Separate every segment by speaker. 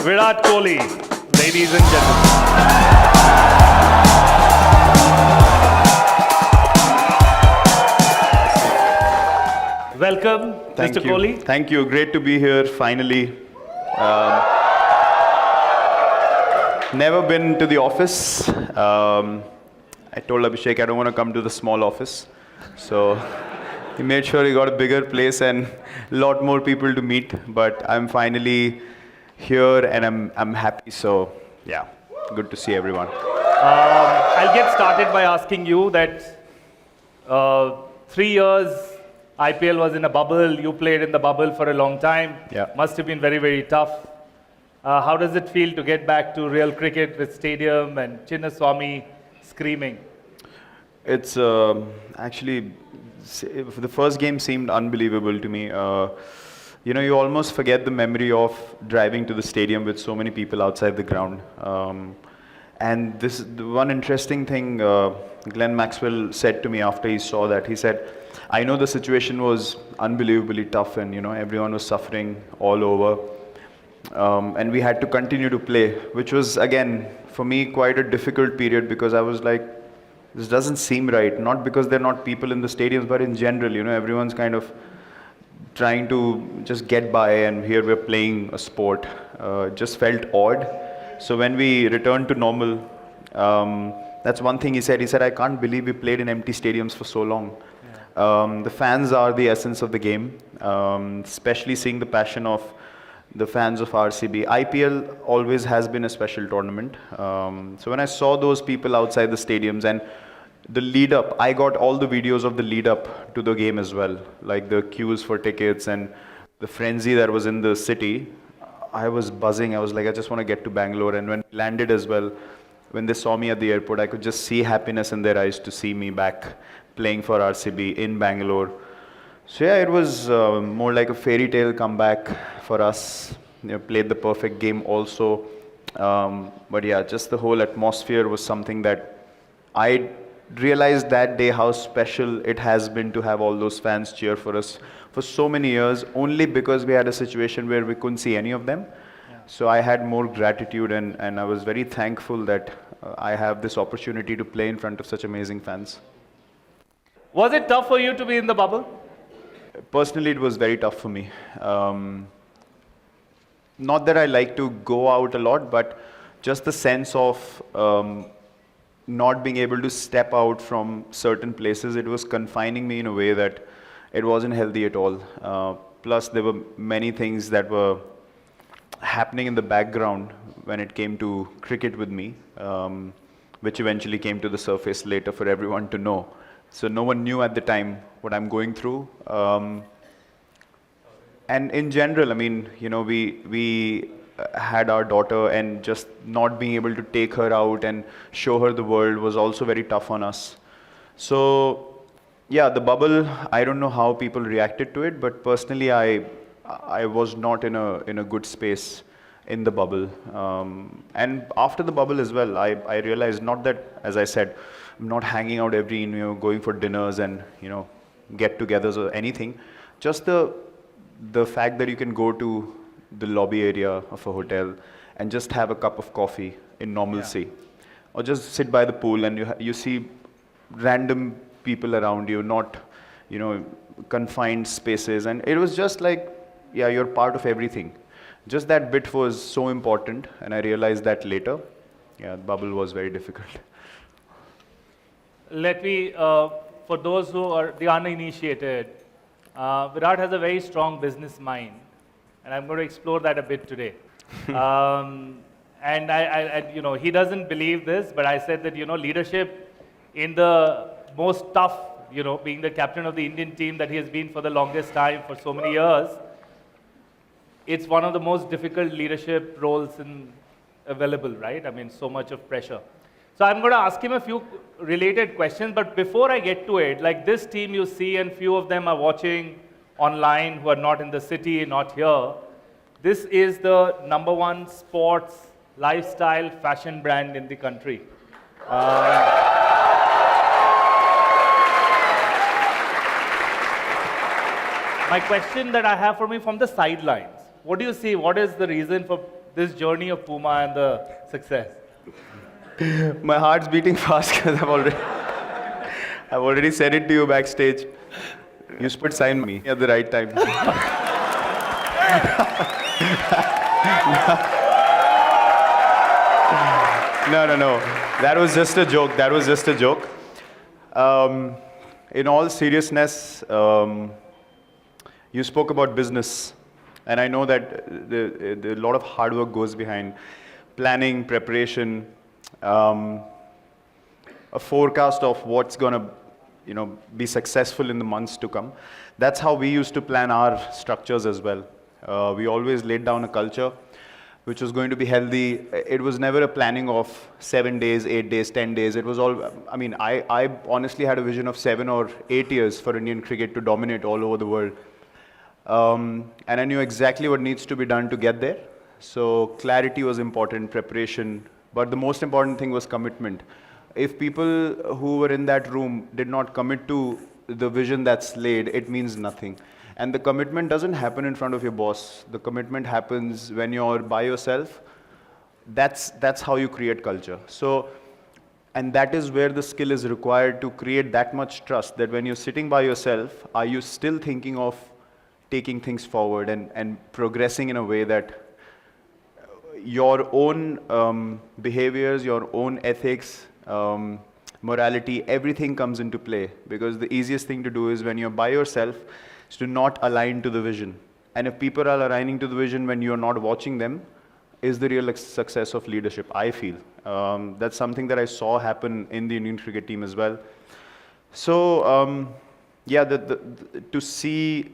Speaker 1: Virat Kohli, ladies and gentlemen. Welcome,
Speaker 2: Thank
Speaker 1: Mr.
Speaker 2: you.
Speaker 1: Kohli.
Speaker 2: Thank you. Great to be here finally. Um, Never been to the office. I told Abhishek I don't want to come to the small office. So he made sure he got a bigger place and a lot more people to meet. But I'm finally here and I'm happy. So yeah, good to see everyone.
Speaker 1: I'll get started by asking you that 3 years IPL was in a bubble. You played in the bubble for a long time.
Speaker 2: Yeah.
Speaker 1: Must have been very, very tough. How does it feel to get back to real cricket with stadium and Chinnaswamy screaming?
Speaker 2: It's actually the first game seemed unbelievable to me. You almost forget the memory of driving to the stadium with so many people outside the ground. And the one interesting thing Glenn Maxwell said to me after he saw that, he said, "I know the situation was unbelievably tough, and everyone was suffering all over." And we had to continue to play, which was, again, for me, quite a difficult period because I was like, this doesn't seem right. Not because there are not people in the stadiums, but in general, everyone's kind of trying to just get by, and here we're playing a sport. It just felt odd. So when we returned to normal, that's one thing he said. He said, "I can't believe we played in empty stadiums for so long." The fans are the essence of the game, especially seeing the passion of the fans of RCB. IPL always has been a special tournament. So when I saw those people outside the stadiums and the lead up, I got all the videos of the lead up to the game as well, like the queues for tickets and the frenzy that was in the city. I was buzzing. I was like, I just want to get to Bangalore. And when we landed as well, when they saw me at the airport, I could just see happiness in their eyes to see me back playing for RCB in Bangalore. So yeah, it was more like a fairy tale comeback for us. Played the perfect game also. But yeah, just the whole atmosphere was something that I realized that day how special it has been to have all those fans cheer for us for so many years, only because we had a situation where we couldn't see any of them. Yeah. So I had more gratitude, and I was very thankful that I have this opportunity to play in front of such amazing fans.
Speaker 1: Was it tough for you to be in the bubble?
Speaker 2: Personally, it was very tough for me. Not that I like to go out a lot, but just the sense of not being able to step out from certain places, it was confining me in a way that it wasn't healthy at all. Plus, there were many things that were happening in the background when it came to cricket with me, which eventually came to the surface later for everyone to know. So no one knew at the time what I'm going through. And in general, I mean, we had our daughter, and just not being able to take her out and show her the world was also very tough on us. So yeah, the bubble, I don't know how people reacted to it, but personally, I was not in a good space in the bubble. And after the bubble as well, I realized, not that, as I said, I'm not hanging out every, going for dinners and, get-togethers or anything. Just the fact that you can go to the lobby area of a hotel and just have a cup of coffee in normalcy, or just sit by the pool and you see random people around you, not, confined spaces, and it was just like, yeah, you're part of everything. Just that bit was so important, and I realized that later. Yeah, the bubble was very difficult.
Speaker 1: Let me, for those who are the uninitiated, Virat has a very strong business mind, and I'm going to explore that a bit today. And he doesn't believe this, but I said that, leadership in the most tough, being the captain of the Indian team that he has been for the longest time, for so many years, it's one of the most difficult leadership roles available, right? I mean, so much of pressure. So I'm going to ask him a few related questions, but before I get to it, like this team you see, and few of them are watching online who are not in the city, not here, this is the #1 sports, lifestyle, fashion brand in the country. My question that I have for me from the sidelines, what do you see? What is the reason for this journey of Puma and the success?
Speaker 2: My heart's beating fast because I've already said it to you backstage. You should sign me at the right time. No. That was just a joke. That was just a joke. In all seriousness, you spoke about business, and I know that a lot of hard work goes behind planning, preparation, a forecast of what's going to, be successful in the months to come. That's how we used to plan our structures as well. We always laid down a culture which was going to be healthy. It was never a planning of 7 days, 8 days, 10 days. It was all, I honestly had a vision of 7 or 8 years for Indian cricket to dominate all over the world. And I knew exactly what needs to be done to get there. So clarity was important, preparation, but the most important thing was commitment. If people who were in that room did not commit to the vision that's laid, it means nothing. And the commitment doesn't happen in front of your boss. The commitment happens when you're by yourself. That's how you create culture. So, and that is where the skill is required to create that much trust that when you're sitting by yourself, are you still thinking of taking things forward and progressing in a way that your own behaviors, your own ethics, morality, everything comes into play. Because the easiest thing to do is when you're by yourself, is to not align to the vision. And if people are aligning to the vision when you're not watching them, is the real success of leadership, I feel. That's something that I saw happen in the Indian cricket team as well. So, yeah, to see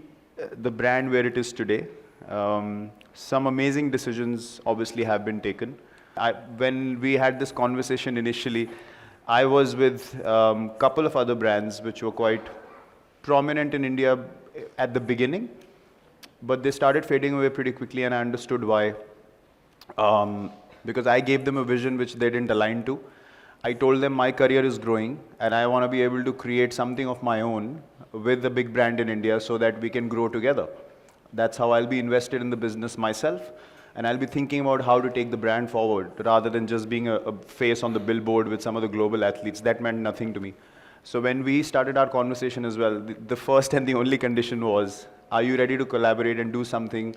Speaker 2: the brand where it is today, some amazing decisions obviously have been taken. When we had this conversation initially, I was with a couple of other brands which were quite prominent in India at the beginning, but they started fading away pretty quickly, and I understood why. Because I gave them a vision which they didn't align to. I told them my career is growing and I want to be able to create something of my own with a big brand in India so that we can grow together. That's how I'll be invested in the business myself, and I'll be thinking about how to take the brand forward rather than just being a face on the billboard with some of the global athletes. That meant nothing to me. So when we started our conversation as well, the first and the only condition was, are you ready to collaborate and do something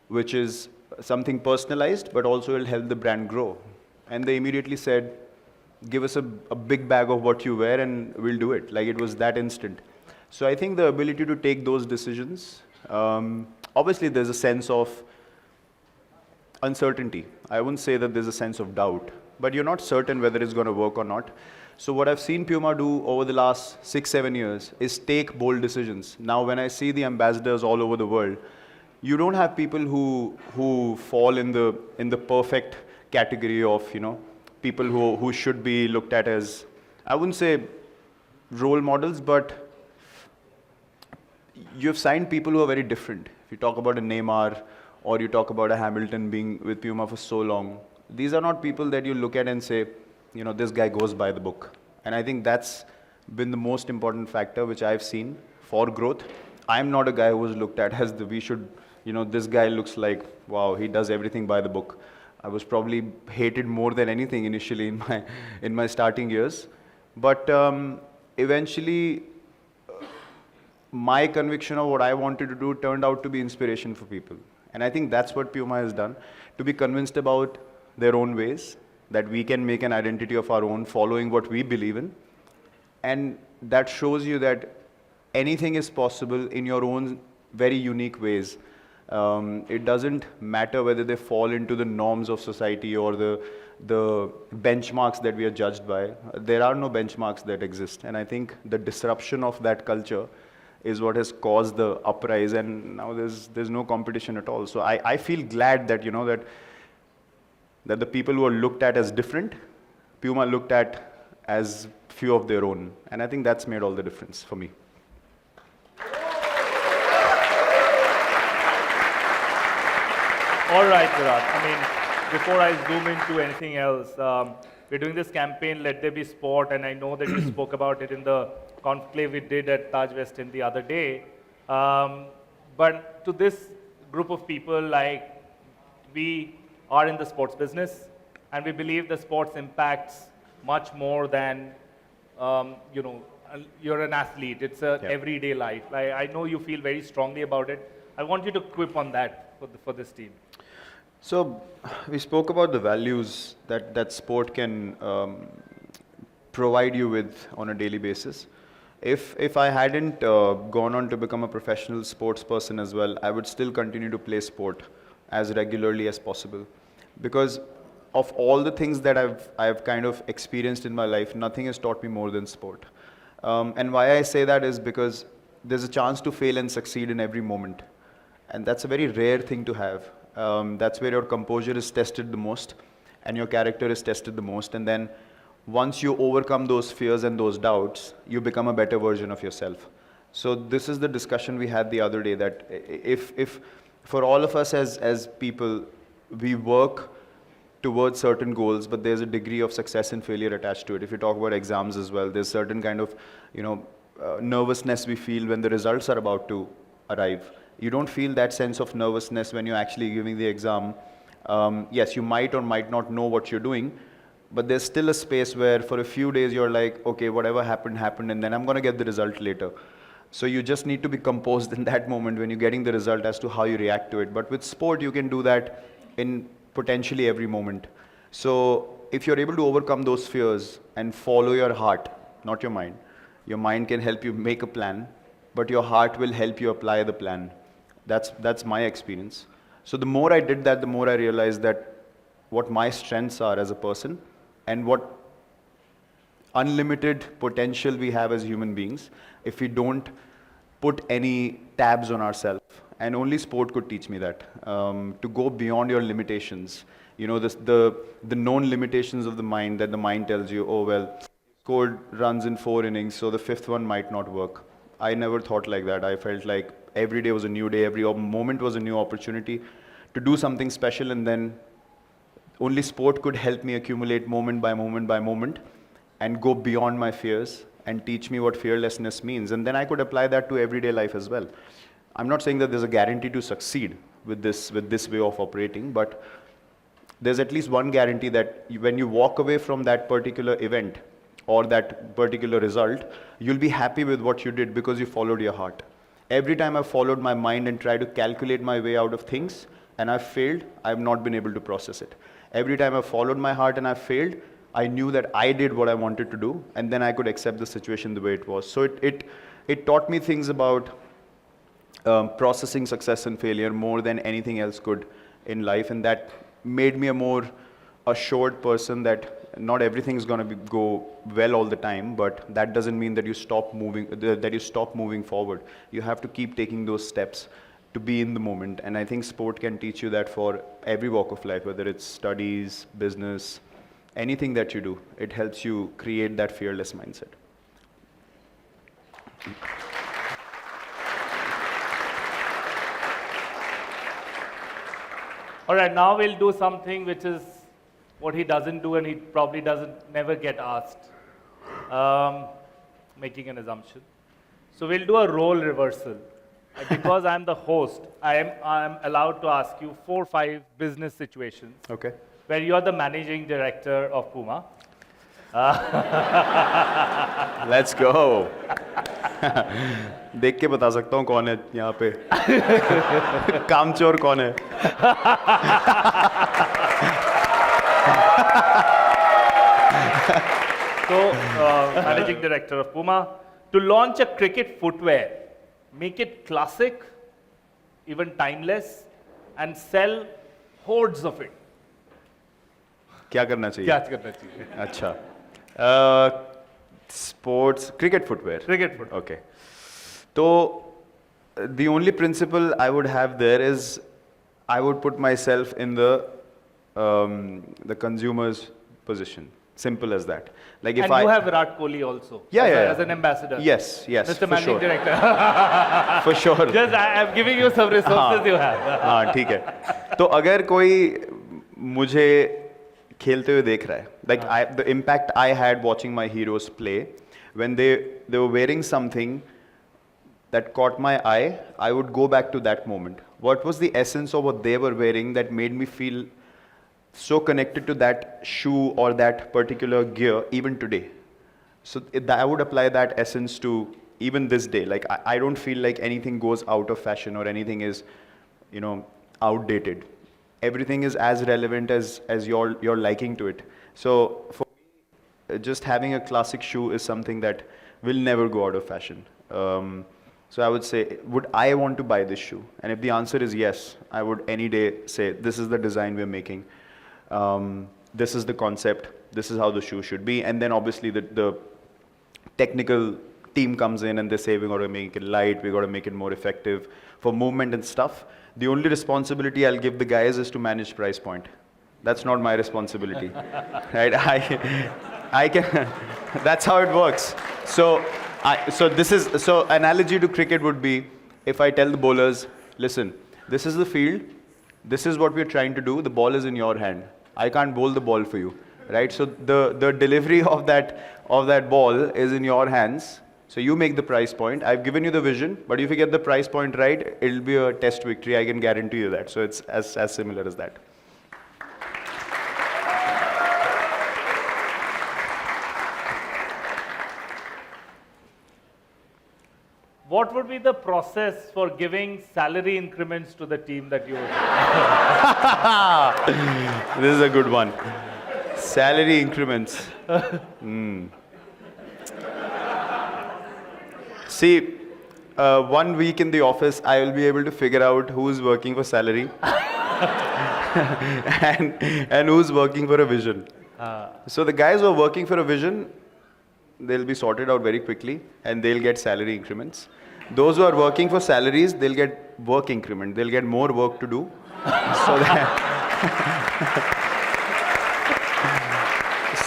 Speaker 2: which is something personalized, but also will help the brand grow? And they immediately said, give us a big bag of what you wear and we'll do it. Like, it was that instant. So I think the ability to take those decisions, obviously there's a sense of uncertainty. I wouldn't say that there's a sense of doubt, but you're not certain whether it's going to work or not. So what I've seen Puma do over the last 6-7 years is take bold decisions. Now, when I see the ambassadors all over the world, you don't have people who fall in the perfect category of, people who should be looked at as, I wouldn't say role models, but you've signed people who are very different. If you talk about a Neymar or you talk about a Hamilton being with Puma for so long, these are not people that you look at and say, this guy goes by the book. And I think that's been the most important factor which I've seen for growth. I'm not a guy who was looked at as this guy looks like, wow, he does everything by the book. I was probably hated more than anything initially in my starting years. But eventually, my conviction of what I wanted to do turned out to be inspiration for people. And I think that's what Puma has done, to be convinced about their own ways, that we can make an identity of our own, following what we believe in. And that shows you that anything is possible in your own very unique ways. It doesn't matter whether they fall into the norms of society or the benchmarks that we are judged by. There are no benchmarks that exist. And I think the disruption of that culture is what has caused the uprise, and now there's no competition at all. So I feel glad that, that the people who are looked at as different, Puma looked at as few of their own. And I think that's made all the difference for me.
Speaker 1: All right, Virat. Before I zoom into anything else, we're doing this campaign, Let There Be Sport, and I know that you spoke about it in the conclave we did at Taj West End the other day. But to this group of people, like, we are in the sports business, and we believe the sports impacts much more than, you're an athlete. It's a everyday life. I know you feel very strongly about it. I want you to quip on that for this team.
Speaker 2: So we spoke about the values that sport can provide you with on a daily basis. If I hadn't gone on to become a professional sports person as well, I would still continue to play sport as regularly as possible, because of all the things that I've kind of experienced in my life, nothing has taught me more than sport. And why I say that is because there's a chance to fail and succeed in every moment, and that's a very rare thing to have. That's where your composure is tested the most, and your character is tested the most, and then once you overcome those fears and those doubts, you become a better version of yourself. So this is the discussion we had the other day, that if for all of us as people, we work towards certain goals, but there's a degree of success and failure attached to it. If you talk about exams as well, there's certain kind of, nervousness we feel when the results are about to arrive. You don't feel that sense of nervousness when you're actually giving the exam. Yes, you might or might not know what you're doing, but there's still a space where for a few days you're like, okay, whatever happened, happened, and then I'm going to get the result later. So you just need to be composed in that moment when you're getting the result as to how you react to it. But with sport, you can do that in potentially every moment. So if you're able to overcome those fears and follow your heart, not your mind can help you make a plan, but your heart will help you apply the plan. That's my experience. So the more I did that, the more I realized that what my strengths are as a person, and what unlimited potential we have as human beings if we don't put any tabs on ourselves. And only sport could teach me that, to go beyond your limitations. The known limitations of the mind, that the mind tells you, oh well, scored runs in 4 innings, so the 5th one might not work. I never thought like that. I felt like every day was a new day, every moment was a new opportunity to do something special, and then only sport could help me accumulate moment by moment by moment and go beyond my fears and teach me what fearlessness means. And then I could apply that to everyday life as well. I'm not saying that there's a guarantee to succeed with this way of operating, but there's at least one guarantee, that when you walk away from that particular event or that particular result, you'll be happy with what you did because you followed your heart. Every time I've followed my mind and tried to calculate my way out of things and I've failed, I've not been able to process it. Every time I followed my heart and I failed, I knew that I did what I wanted to do, and then I could accept the situation the way it was. So it taught me things about processing success and failure more than anything else could in life, and that made me a more assured person that not everything is going to go well all the time, but that doesn't mean that you stop moving forward. You have to keep taking those steps to be in the moment. And I think sport can teach you that for every walk of life, whether it's studies, business, anything that you do. It helps you create that fearless mindset.
Speaker 1: All right, now we'll do something which is what he doesn't do and he probably never get asked. Making an assumption. So we'll do a role reversal. Because I'm the host, I'm allowed to ask you 4 or 5 business situations.
Speaker 2: Okay.
Speaker 1: Where you're the managing director of PUMA.
Speaker 2: Let's go. देख के बता सकता हूँ कौन है यहाँ पे कामचोर कौन है
Speaker 1: So, managing director of PUMA, to launch a cricket footwear, make it classic, even timeless, and sell hordes of it.
Speaker 2: क्या करना चाहिए?
Speaker 1: क्या करना चाहिए?
Speaker 2: अच्छा. Sports, cricket footwear.
Speaker 1: Cricket footwear.
Speaker 2: Okay. So, the only principle I would have there is, I would put myself in the consumer's position. Simple as that. Like if
Speaker 1: and you have Virat Kohli also. As an ambassador.
Speaker 2: Yes,
Speaker 1: Mr.
Speaker 2: for
Speaker 1: Managing
Speaker 2: sure.
Speaker 1: Director.
Speaker 2: For sure.
Speaker 1: Just I'm giving you some resources you have.
Speaker 2: हाँ ठीक है. तो अगर कोई मुझे खेलते हुए देख रहा है, like the impact I had watching my heroes play, when they were wearing something that caught my eye, I would go back to that moment. What was the essence of what they were wearing that made me feel so connected to that shoe or that particular gear even today. So I would apply that essence to even this day. Like I don't feel like anything goes out of fashion or anything is, you know, outdated. Everything is as relevant as your liking to it. So for me, just having a classic shoe is something that will never go out of fashion. So I would say, would I want to buy this shoe? And if the answer is yes, I would any day say, this is the design we're making. This is the concept. This is how the shoe should be. And then obviously the technical team comes in and they say, we got to make it light, we got to make it more effective for movement and stuff. The only responsibility I'll give the guys is to manage price point. That's not my responsibility, right? I can, that's how it works. So analogy to cricket would be, if I tell the bowlers, listen, this is the field, this is what we're trying to do, the ball is in your hand. I can't bowl the ball for you, right? So the delivery of that ball is in your hands. So you make the price point. I've given you the vision, but if you get the price point right, it'll be a test victory. I can guarantee you that. So it's as similar as that.
Speaker 1: What would be the process for giving salary increments to the team that you would?
Speaker 2: This is a good one. Salary increments. See, 1 week in the office, I will be able to figure out who's working for salary and who's working for a vision. So the guys who are working for a vision, they'll be sorted out very quickly and they'll get salary increments. Those who are working for salaries, they'll get work increment. They'll get more work to do.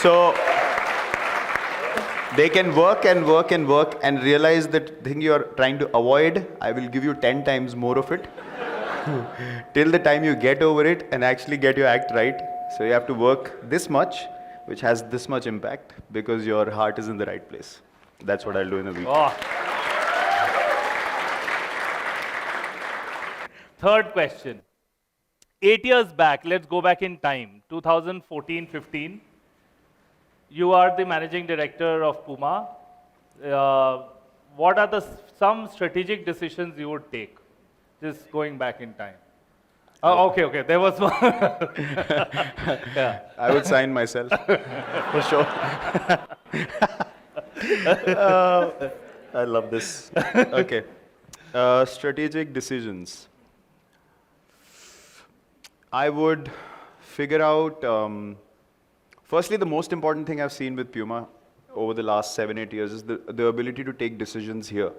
Speaker 2: So they can work and work and work and realize that thing you're trying to avoid, I will give you 10 times more of it till the time you get over it and actually get your act right. So you have to work this much, which has this much impact because your heart is in the right place. That's what I'll do in a week.
Speaker 1: Oh. Third question. 8 years back, let's go back in time, 2014-15. You are the managing director of PUMA. What are some strategic decisions you would take, just going back in time? Oh, okay, there was one. Yeah.
Speaker 2: I would sign myself, for sure. I love this. Okay. Strategic decisions. I would figure out, firstly, the most important thing I've seen with Puma over the last 7-8 years is the ability to take decisions here.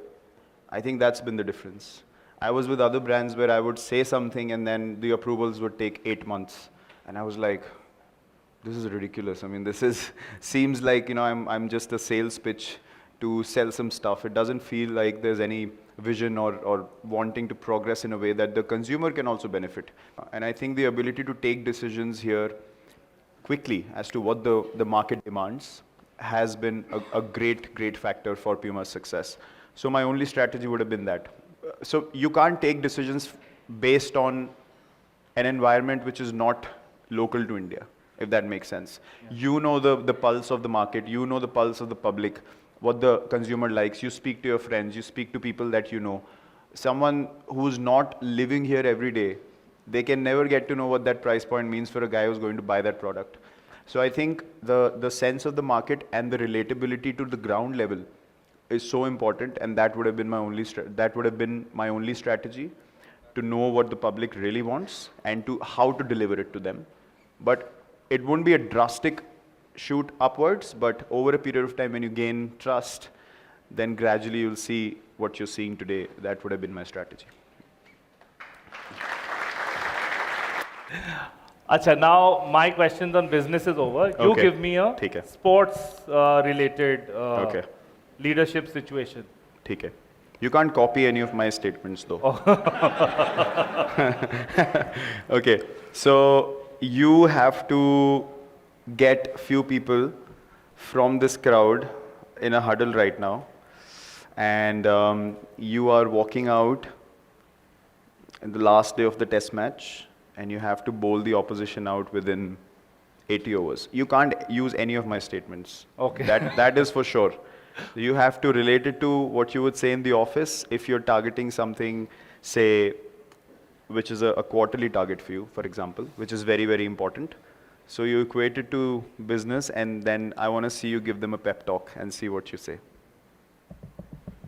Speaker 2: I think that's been the difference. I was with other brands where I would say something and then the approvals would take 8 months. And I was like, this is ridiculous. I mean, seems like, I'm just a sales pitch to sell some stuff. It doesn't feel like there's any vision or wanting to progress in a way that the consumer can also benefit. And I think the ability to take decisions here quickly as to what the market demands has been a great factor for Puma's success. So my only strategy would have been that. So you can't take decisions based on an environment which is not local to India, if that makes sense. Yeah. You know the pulse of the market, you know the pulse of the public, what the consumer likes, you speak to your friends, you speak to people that you know. Someone who's not living here every day, they can never get to know what that price point means for a guy who's going to buy that product. So I think the sense of the market and the relatability to the ground level is so important, and that would have been my only strategy, to know what the public really wants and how to deliver it to them. But it won't be a drastic shoot upwards, but over a period of time when you gain trust, then gradually you'll see what you're seeing today. That would have been my strategy.
Speaker 1: Acha, now my questions on business is over. You
Speaker 2: Okay.
Speaker 1: give me a sports related leadership situation.
Speaker 2: Okay. You can't copy any of my statements though. Okay. So you have to get few people from this crowd in a huddle right now, and you are walking out in the last day of the test match, and you have to bowl the opposition out within 80 overs. You can't use any of my statements.
Speaker 1: Okay.
Speaker 2: That is for sure. You have to relate it to what you would say in the office if you're targeting something, say, which is a quarterly target for you, for example, which is very, very important. So you equate it to business, and then I want to see you give them a pep talk and see what you say.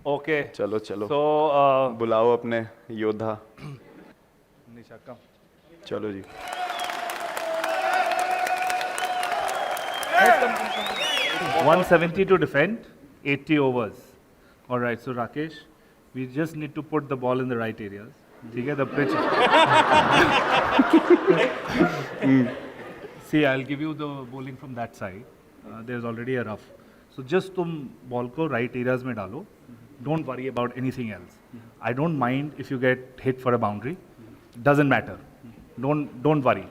Speaker 1: Okay.
Speaker 2: चलो चलो
Speaker 1: So,
Speaker 2: बुलाओ अपने योद्धा.
Speaker 1: Nisha, come.
Speaker 2: चलो जी.
Speaker 1: 170 to defend, 80 overs. All right, so Rakesh, we just need to put the ball in the right areas. ठीक है, the pitch. See, I'll give you the bowling from that side. There's already a rough. So just तुम ball को right areas में डालो. Don't worry about anything else. I don't mind if you get hit for a boundary. Doesn't matter. Don't worry.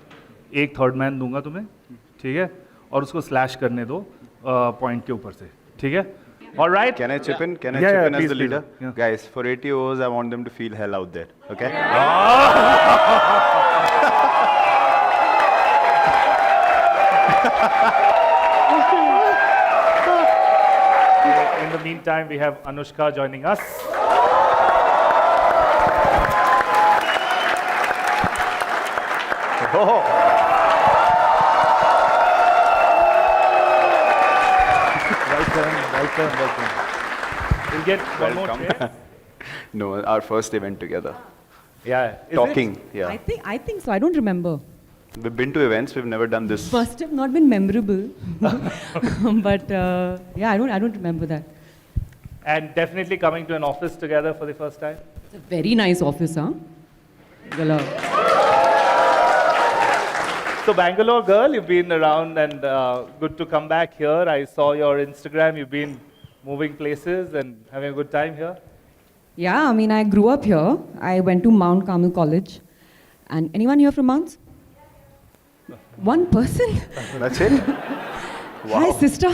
Speaker 1: एक third man दूंगा तुम्हें, ठीक है? और उसको slash करने दो point के ऊपर से, ठीक है? All right.
Speaker 2: Can I chip in? Can I
Speaker 1: Yeah,
Speaker 2: chip
Speaker 1: yeah,
Speaker 2: in as
Speaker 1: please,
Speaker 2: the leader?
Speaker 1: please. Yeah.
Speaker 2: Guys, for 80 overs, I want them to feel hell out there. Okay?
Speaker 1: In the meantime, we have Anushka joining us.
Speaker 2: Oh.
Speaker 1: Welcome. We'll get one more
Speaker 2: Welcome.
Speaker 1: chair.
Speaker 2: No, our first event together.
Speaker 1: Yeah. Is
Speaker 2: Talking,
Speaker 1: it?
Speaker 2: yeah.
Speaker 3: I think so. I don't remember.
Speaker 2: We've been to events, we've never done this.
Speaker 3: Must have not been memorable, but yeah, I don't remember that.
Speaker 1: And definitely coming to an office together for the first time.
Speaker 3: It's a very nice office, huh? Gala.
Speaker 1: So Bangalore girl, you've been around and good to come back here. I saw your Instagram. You've been moving places and having a good time here.
Speaker 3: Yeah, I mean, I grew up here. I went to Mount Carmel College. And anyone here from Mounts? One person?
Speaker 2: That's it?
Speaker 3: Hi, sister.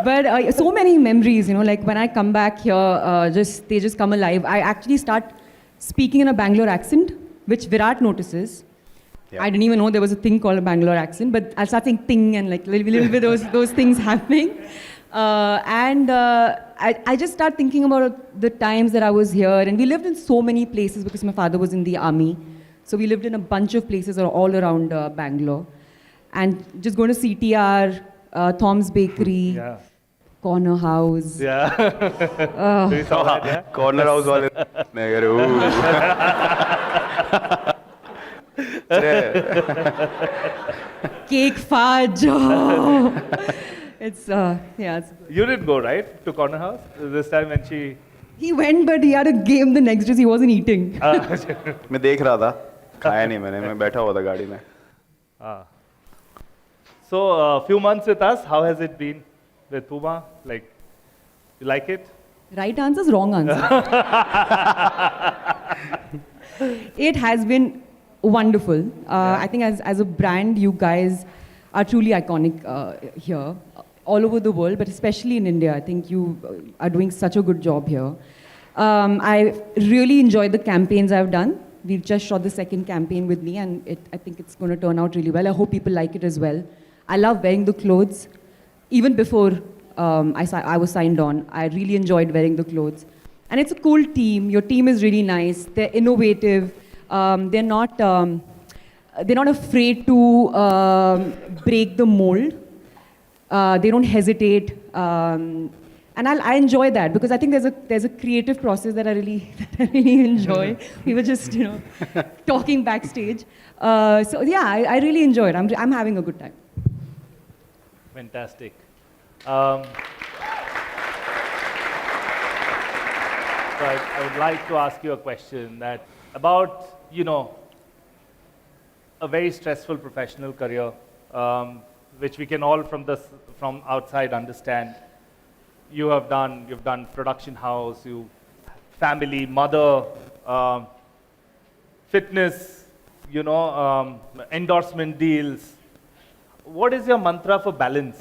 Speaker 3: But so many memories, you know, like when I come back here, they just come alive. I actually start speaking in a Bangalore accent, which Virat notices.
Speaker 2: Yeah.
Speaker 3: I didn't even know there was a thing called a Bangalore accent, but I'll start saying ting and like little bit those things happening. I just start thinking about the times that I was here, and we lived in so many places because my father was in the army. So we lived in a bunch of places all around Bangalore. And just going to CTR, Tom's Bakery,
Speaker 1: Yeah.
Speaker 3: Corner House.
Speaker 1: Yeah. So you saw that, yeah?
Speaker 2: Corner house wale. मैं कह रहा हूँ.
Speaker 3: Cake fudge. Oh. It's, yeah. It's,
Speaker 1: You didn't go, right, to Corner House this time when she...
Speaker 3: he went, but he had a game the next day, so he wasn't eating.
Speaker 2: मैं देख रहा था. खाया नहीं मैंने. मैं बैठा हुआ था गाड़ी में.
Speaker 1: So a few months with us, how has it been with Puma? Like, you like it?
Speaker 3: Right answer is wrong answer. It has been wonderful. I think as a brand, you guys are truly iconic here, all over the world, but especially in India. I think you are doing such a good job here. I really enjoyed the campaigns I've done. We've just shot the second campaign with me, and I think it's going to turn out really well. I hope people like it as well. I love wearing the clothes. Even before I was signed on, I really enjoyed wearing the clothes. And it's a cool team. Your team is really nice. They're innovative. They're not afraid to break the mold. They don't hesitate. And I enjoy that because I think there's a creative process that I really enjoy. We were just talking backstage. So yeah, I really enjoy it. I'm having a good time.
Speaker 1: Fantastic. So I would like to ask you a question that about, a very stressful professional career, which we can all from outside understand. You've done production house, family, mother, fitness, endorsement deals. What is your mantra for balance?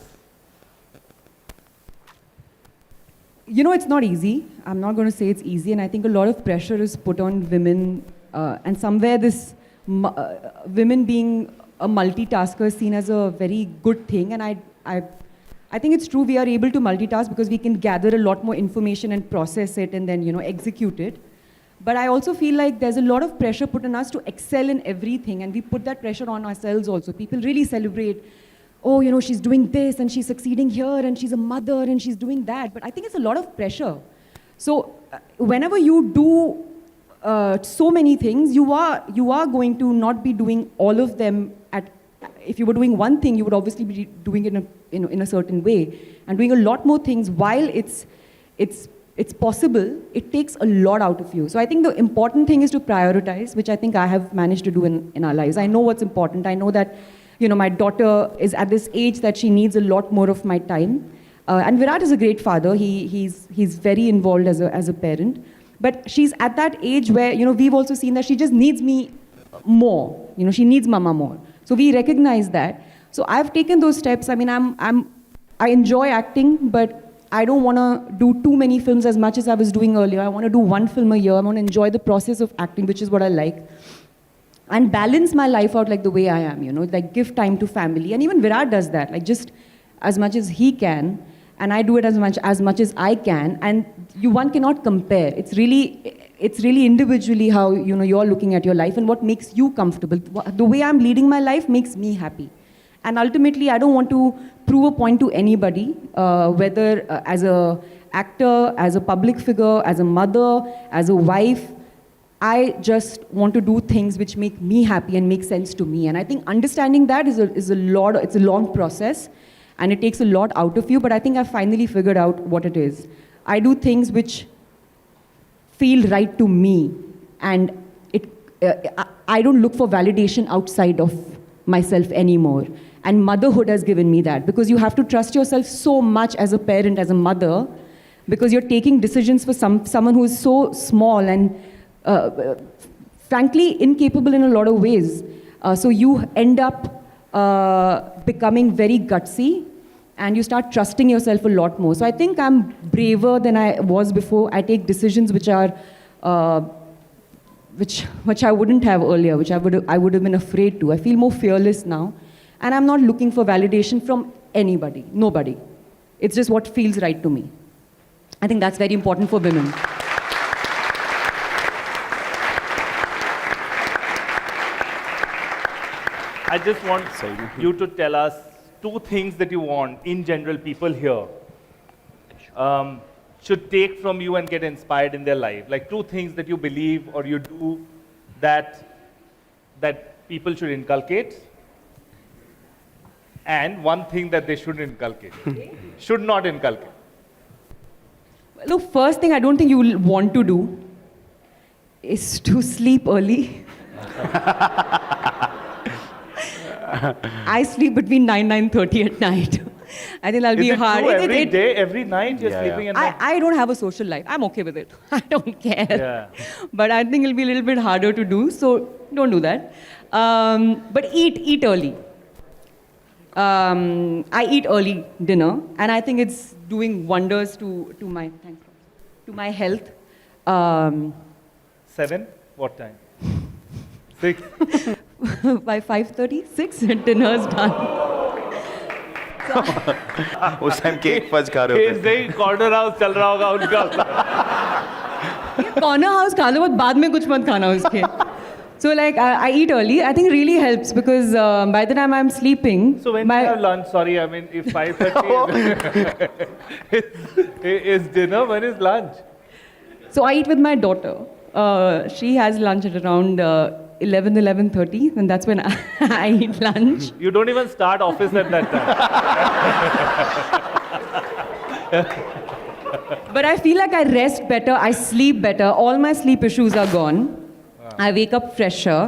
Speaker 3: You know, it's not easy. I'm not going to say it's easy, and I think a lot of pressure is put on women, and somewhere this women being a multitasker is seen as a very good thing, and I think it's true. We are able to multitask because we can gather a lot more information and process it, and then execute it. But I also feel like there's a lot of pressure put on us to excel in everything, and we put that pressure on ourselves also. People really celebrate, oh, she's doing this, and she's succeeding here, and she's a mother, and she's doing that. But I think it's a lot of pressure. So whenever you do so many things, you are going to not be doing all of them if you were doing one thing, you would obviously be doing it in a certain way. And doing a lot more things while it's possible, it takes a lot out of you. So I think the important thing is to prioritize, which I think I have managed to do in our lives. I know what's important. I know that, my daughter is at this age that she needs a lot more of my time. And Virat is a great father. He's very involved as a parent. But she's at that age where, we've also seen that she just needs me more. She needs mama more. So we recognize that. So I've taken those steps. I mean, I enjoy acting, but I don't want to do too many films as much as I was doing earlier. I want to do one film a year. I want to enjoy the process of acting, which is what I like. And balance my life out like the way I am, like give time to family. And even Virat does that, like just as much as he can. And I do it as much as I can. And one cannot compare. It's really individually how you're looking at your life and what makes you comfortable. The way I'm leading my life makes me happy. And ultimately, I don't want to prove a point to anybody, whether as an actor, as a public figure, as a mother, as a wife. I just want to do things which make me happy and make sense to me. And I think understanding that is a long process. And it takes a lot out of you, but I think I've finally figured out what it is. I do things which feel right to me, and I don't look for validation outside of myself anymore. And motherhood has given me that, because you have to trust yourself so much as a parent, as a mother, because you're taking decisions for someone who is so small and frankly incapable in a lot of ways. So you end up becoming very gutsy, and you start trusting yourself a lot more. So I think I'm braver than I was before. I take decisions which are, which I wouldn't have earlier, which I would have been afraid to. I feel more fearless now, and I'm not looking for validation from anybody, nobody. It's just what feels right to me. I think that's very important for women.
Speaker 1: I just want you to tell us two things that you want, in general, people here should take from you and get inspired in their life. Like two things that you believe or you do that people should inculcate, and one thing that they shouldn't inculcate, should not inculcate.
Speaker 3: Look, first thing I don't think you will want to do is to sleep early. I sleep between 9:30 at night. I think that'll be hard.
Speaker 1: True? Every day, every night you're sleeping at night?
Speaker 3: I don't have a social life. I'm okay with it. I don't care.
Speaker 1: Yeah.
Speaker 3: But I think it'll be a little bit harder to do, so don't do that. But eat early. I eat early dinner, and I think it's doing wonders to my health.
Speaker 1: 7? What time? 6?
Speaker 3: By 5:30, 6, dinner's done.
Speaker 2: उस time cake first खा रहे होते
Speaker 1: नहीं corner house चल रहा होगा उनका.
Speaker 3: Corner house खा लो, बट बाद में कुछ मत खाना उसके. So like I eat early. I think it really helps because by the time I'm sleeping.
Speaker 1: So when you have lunch, sorry, I mean if 5:30 is dinner, when is lunch?
Speaker 3: So I eat with my daughter. She has lunch at around 11:30, and that's when I eat lunch.
Speaker 1: You don't even start office at that time.
Speaker 3: But I feel like I rest better, I sleep better. All my sleep issues are gone. I wake up fresher.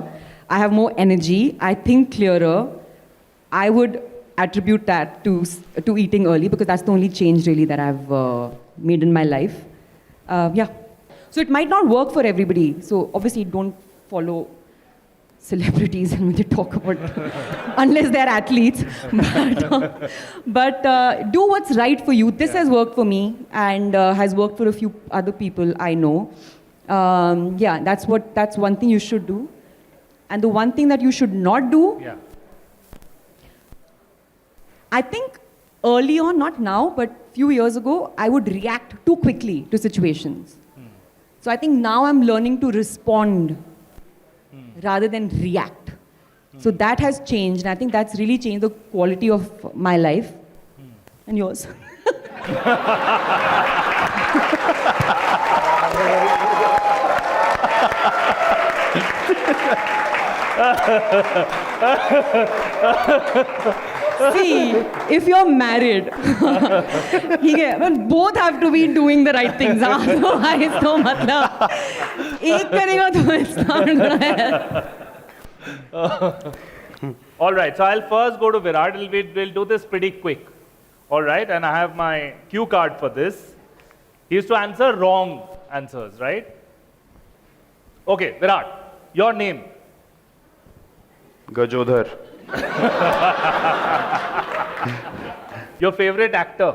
Speaker 3: I have more energy. I think clearer. I would attribute that to eating early, because that's the only change really that I've made in my life. Yeah. So it might not work for everybody. So obviously don't follow celebrities and when they talk about, unless they're athletes. But do what's right for you. This has worked for me and has worked for a few other people I know. Yeah, that's one thing you should do. And the one thing that you should not do,
Speaker 1: Yeah.
Speaker 3: I think early on, not now, but few years ago, I would react too quickly to situations. So I think now I'm learning to respond rather than react. So that has changed, and I think that's really changed the quality of my life and yours. See, if you're married, both have to be doing the right things. Otherwise, तो मतलब एक करेगा तो it's not gonna help.
Speaker 1: All right, so I'll first go to Virat. We'll do this pretty quick. All right, and I have my cue card for this. He is to answer wrong answers, right? Okay, Virat, your name.
Speaker 2: Gajodhar.
Speaker 1: Your favorite actor.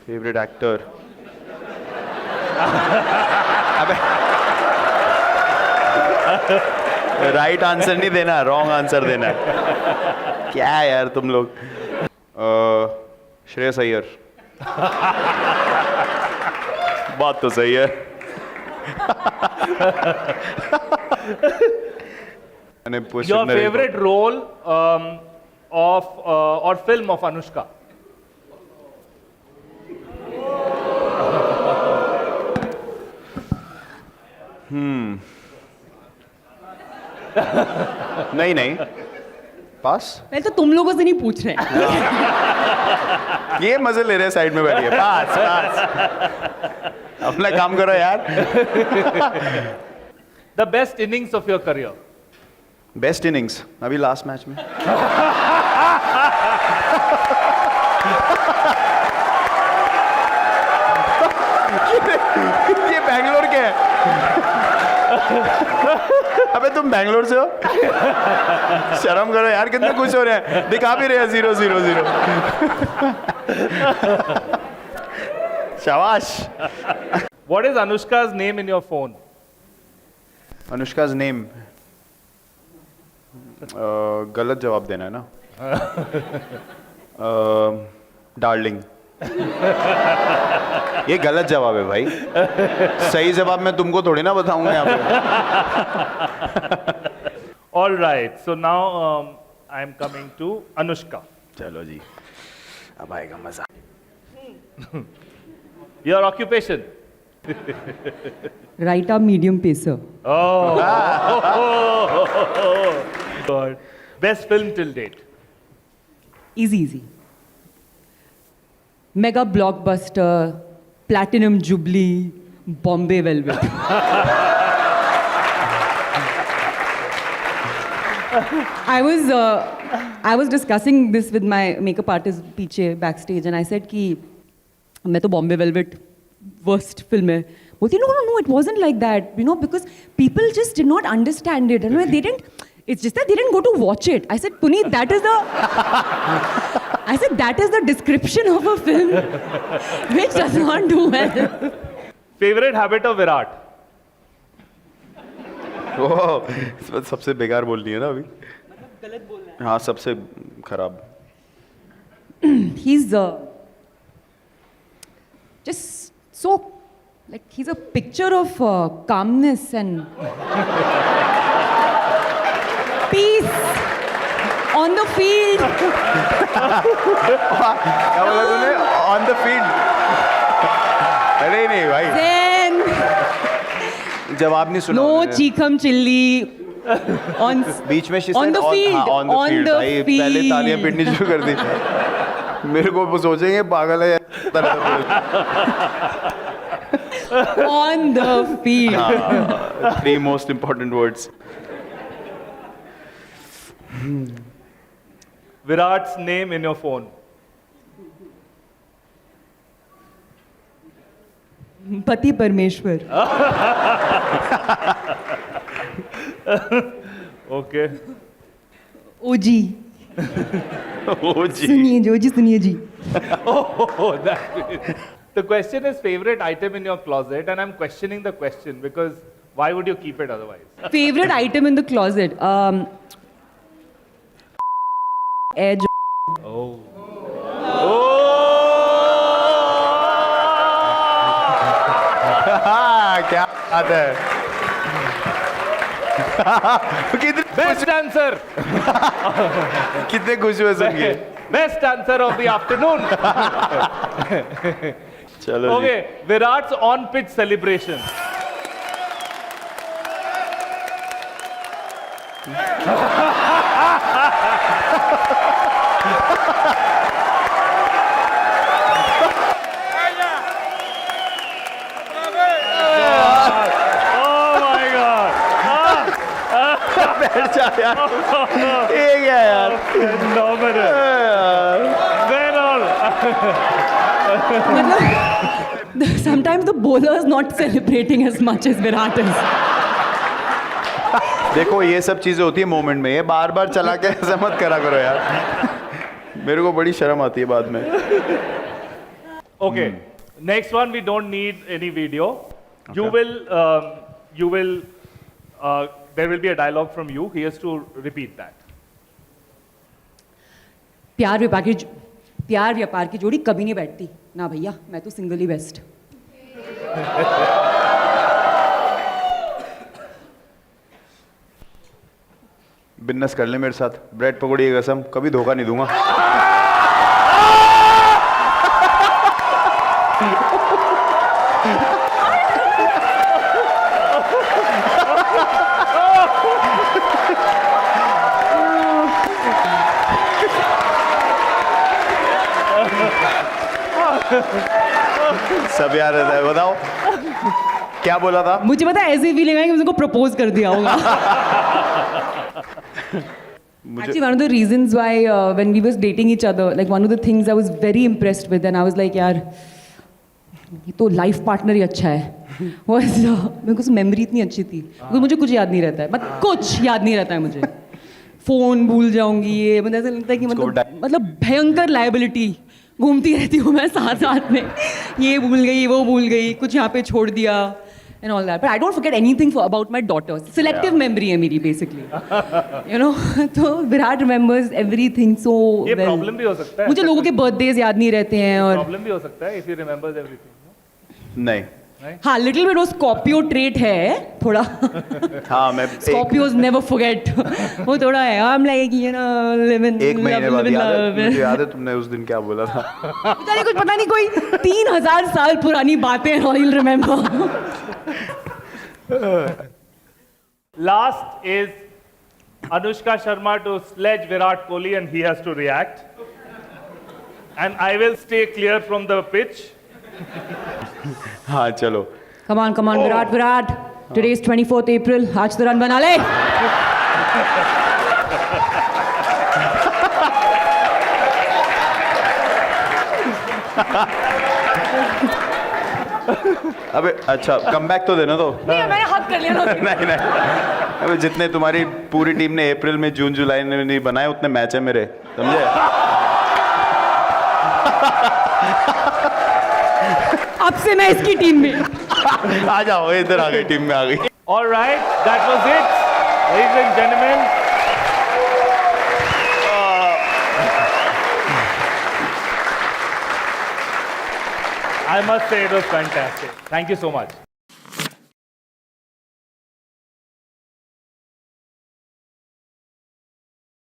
Speaker 2: Favorite actor. Right answer नहीं देना, wrong answer देना है। क्या है यार तुम लोग? श्रेयस अय्यर। बात तो सही है।
Speaker 1: Your favorite role of or film of Anushka.
Speaker 2: नहीं नहीं, पास।
Speaker 3: पहले तो तुम लोगों से नहीं पूछ रहे हैं।
Speaker 2: ये मजे ले रहे हैं साइड में बैठिए। पास पास। अपना काम करो यार।
Speaker 1: The best innings of your career.
Speaker 2: Best innings अभी लास्ट मैच में। ये बैंगलोर के है। अबे तुम बैंगलोर से हो? शर्म करो यार, कितने खुश हो रहे हैं, दिखा भी रहे हैं 0-0-0। शाबाश।
Speaker 1: What is Anushka's name in your phone?
Speaker 2: अनुष्का's name, गलत जवाब देना है ना? डार्लिंग। ये गलत जवाब है भाई। सही जवाब मैं तुमको थोड़ी ना बताऊंगा यहाँ पे।
Speaker 1: All right, so now I am coming to Anushka.
Speaker 2: चलो जी, अब आएगा मजा।
Speaker 1: Your occupation.
Speaker 3: Right arm medium pacer.
Speaker 1: Oh. God. Best film till date.
Speaker 3: Easy. Mega blockbuster, platinum jubilee, Bombay Velvet. I was discussing this with my makeup artist पीछे backstage, and I said कि मैं तो Bombay Velvet worst film है. बोलती no, it wasn't like that, because people just did not understand it. It's just that they didn't go to watch it. I said, Puneet, that is the description of a film which does not do well.
Speaker 1: Favorite habit of Virat?
Speaker 2: ओह, सबसे बेकार बोलनी है ना अभी? गलत बोलना है। हाँ, सबसे खराब।
Speaker 3: He's just so, like, he's a picture of calmness and peace on the field.
Speaker 2: क्या बोला तूने? On the field? अरे नहीं भाई।
Speaker 3: Then
Speaker 2: जवाब नहीं सुना।
Speaker 3: no चीखम चिल्ली on
Speaker 2: बीच में
Speaker 3: on the field.
Speaker 2: on the field। भाई पहले तालियां पीटनी शुरू कर दी। मेरे को वो सोचेंगे पागल है।
Speaker 3: On the field.
Speaker 2: Three most important words.
Speaker 1: Virat's name in your phone.
Speaker 3: पति परमेश्वर.
Speaker 1: Okay.
Speaker 3: OG.
Speaker 2: Oh, gee.
Speaker 3: सुनिए जी, OG सुनिए जी.
Speaker 1: Oh, that. The question is favorite item in your closet, and I'm questioning the question because why would you keep it otherwise?
Speaker 3: Favorite item in the closet? Edge.
Speaker 1: Oh.
Speaker 2: हाँ, क्या बात है. कितने
Speaker 1: Best answer.
Speaker 2: कितने खुश हुए सुन के.
Speaker 1: Best answer of the afternoon.
Speaker 2: चलो जी.
Speaker 1: Okay, Virat's on-pitch celebration. Oh my God!
Speaker 2: बैठ जा यार. ये क्या यार.
Speaker 1: Phenomenal. Then all.
Speaker 3: Sometimes the bowler is not celebrating as much as Virat is.
Speaker 2: देखो ये सब चीजें होती है मोमेंट में. ये बार बार चला के ऐसा मत करा करो यार. मेरे को बड़ी शर्म आती है बाद में.
Speaker 1: Okay. Next one, we don't need any video. You will. There will be a dialogue from you. He has to repeat that.
Speaker 3: प्यार व्यापार की जोड़ी कभी नहीं बैठती ना भैया, मैं तो सिंगल ही बेस्ट.
Speaker 2: बिजनेस कर ले मेरे साथ. ब्रेड पकौड़ी की कसम कभी धोखा नहीं दूंगा. सब याद रहता है. बताओ क्या बोला था.
Speaker 3: मुझे पता है ऐसी फीलिंग है कि मुझे प्रपोज कर दिया होगा. Actually, one of the reasons why when we was dating each other, like one of the things I was very impressed with, and I was like, यार ये तो लाइफ पार्टनर ही अच्छा है. was मेरे को मेमोरी इतनी अच्छी थी क्योंकि मुझे कुछ याद नहीं रहता है. कुछ याद नहीं रहता है मुझे. फोन भूल जाऊंगी. ये मतलब ऐसा लगता है कि मतलब भयंकर लाइबिलिटी घूमती रहती हूँ मैं साथ साथ में. ये भूल गई, वो भूल गई, कुछ यहाँ पे छोड़ दिया and all that. But I don't forget anything about my daughters. Selective memory है मेरी basically. You know, तो Virat remembers everything so
Speaker 1: ये
Speaker 3: well.
Speaker 1: problem भी हो सकता है.
Speaker 3: मुझे लोगों के birthdays याद नहीं रहते हैं और.
Speaker 1: Problem भी हो सकता है if he remembers everything.
Speaker 2: नहीं.
Speaker 3: हाँ, little bit वो Scorpio trait है थोड़ा.
Speaker 2: हाँ मैं
Speaker 3: Scorpios never forget. वो थोड़ा है. I'm like you know live in
Speaker 2: एक महीने बाद याद है.
Speaker 3: love.
Speaker 2: मुझे याद है तुमने उस दिन क्या बोला था.
Speaker 3: मुझे कुछ पता नहीं, कोई 3000 साल पुरानी बातें हैं. He'll remember.
Speaker 1: Last is Anushka Sharma to sledge Virat Kohli and he has to react. And I will stay clear from the pitch.
Speaker 2: हाँ चलो.
Speaker 3: Come on, Virat. Today is 24th April. आज तो रन बना ले.
Speaker 2: अबे अच्छा come back तो देना तो.
Speaker 3: नहीं, मैंने हक कर लिया ना.
Speaker 2: नहीं. अबे जितने तुम्हारी पूरी टीम ने अप्रैल में जून जुलाई में नहीं बनाए उतने मैच है मेरे. समझे.
Speaker 3: अब से मैं इसकी टीम में.
Speaker 2: आ जाओ इधर आ गई. टीम में आ गई.
Speaker 1: All right, that was it, ladies and gentlemen. I must say it was fantastic. Thank you so much.